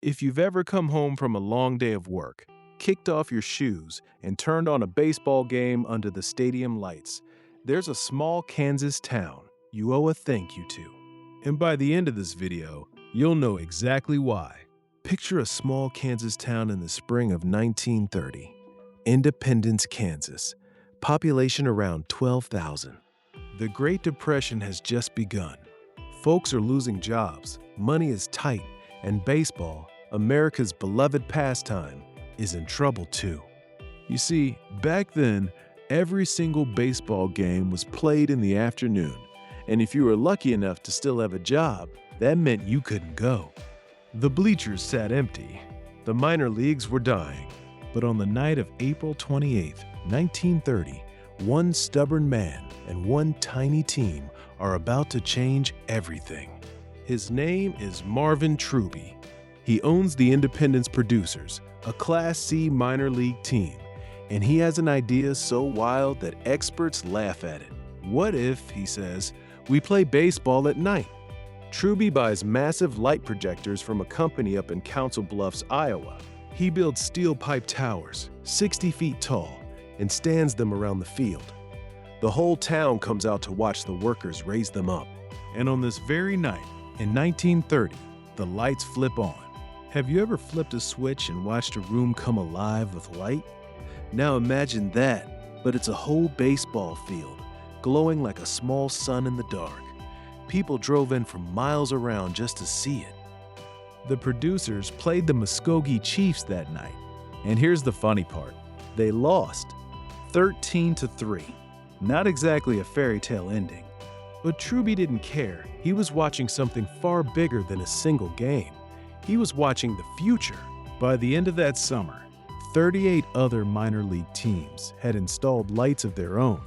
If you've ever come home from a long day of work, kicked off your shoes, and turned on a baseball game under the stadium lights, there's a small Kansas town you owe a thank you to. And by the end of this video, you'll know exactly why. Picture a small Kansas town in the spring of 1930. Independence, Kansas. Population around 12,000. The Great Depression has just begun. Folks are losing jobs, money is tight, and baseball, America's beloved pastime, is in trouble too. You see, back then, every single baseball game was played in the afternoon, and if you were lucky enough to still have a job, that meant you couldn't go. The bleachers sat empty. The minor leagues were dying. But on the night of April 28, 1930, one stubborn man and one tiny team are about to change everything. His name is Marvin Truby. He owns the Independence Producers, a Class C minor league team, and he has an idea so wild that experts laugh at it. What if, he says, we play baseball at night? Truby buys massive light projectors from a company up in Council Bluffs, Iowa. He builds steel pipe towers, 60 feet tall, and stands them around the field. The whole town comes out to watch the workers raise them up. And on this very night, in 1930, the lights flip on. Have you ever flipped a switch and watched a room come alive with light? Now imagine that, but it's a whole baseball field, glowing like a small sun in the dark. People drove in from miles around just to see it. The Producers played the Muskogee Chiefs that night. And here's the funny part. They lost 13-3. Not exactly a fairy tale ending. But Truby didn't care. He was watching something far bigger than a single game. He was watching the future. By the end of that summer, 38 other minor league teams had installed lights of their own.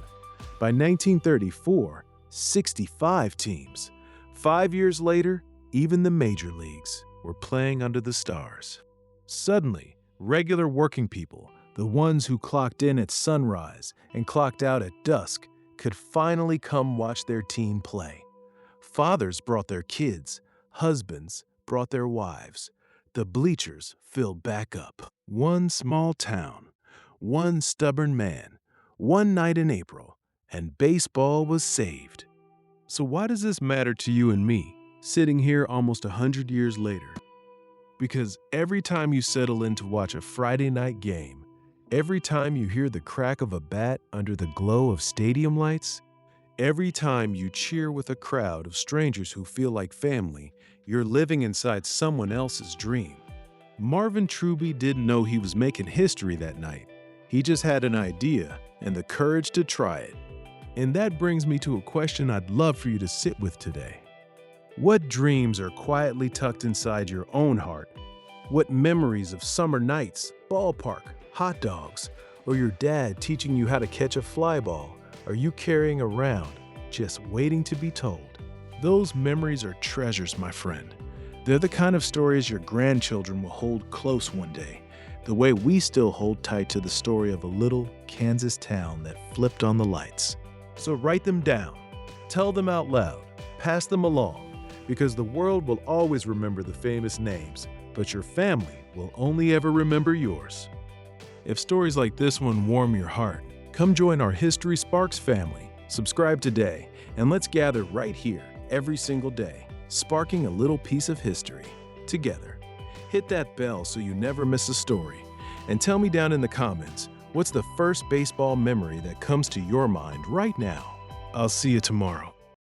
By 1934, 65 teams. 5 years later, even the major leagues were playing under the stars. Suddenly, regular working people, the ones who clocked in at sunrise and clocked out at dusk, could finally come watch their team play. Fathers brought their kids, husbands brought their wives. The bleachers filled back up. One small town, one stubborn man, one night in April, and baseball was saved. So why does this matter to you and me, sitting here almost 100 years later? Because every time you settle in to watch a Friday night game, every time you hear the crack of a bat under the glow of stadium lights, every time you cheer with a crowd of strangers who feel like family, you're living inside someone else's dream. Marvin Truby didn't know he was making history that night. He just had an idea and the courage to try it. And that brings me to a question I'd love for you to sit with today. What dreams are quietly tucked inside your own heart? What memories of summer nights, ballpark, hot dogs, or your dad teaching you how to catch a fly ball are you carrying around, just waiting to be told? Those memories are treasures, my friend. They're the kind of stories your grandchildren will hold close one day, the way we still hold tight to the story of a little Kansas town that flipped on the lights. So write them down, tell them out loud, pass them along, because the world will always remember the famous names, but your family will only ever remember yours. If stories like this one warm your heart, come join our History Sparks family. Subscribe today, and let's gather right here every single day, sparking a little piece of history together. Hit that bell so you never miss a story, and tell me down in the comments, what's the first baseball memory that comes to your mind right now? I'll see you tomorrow.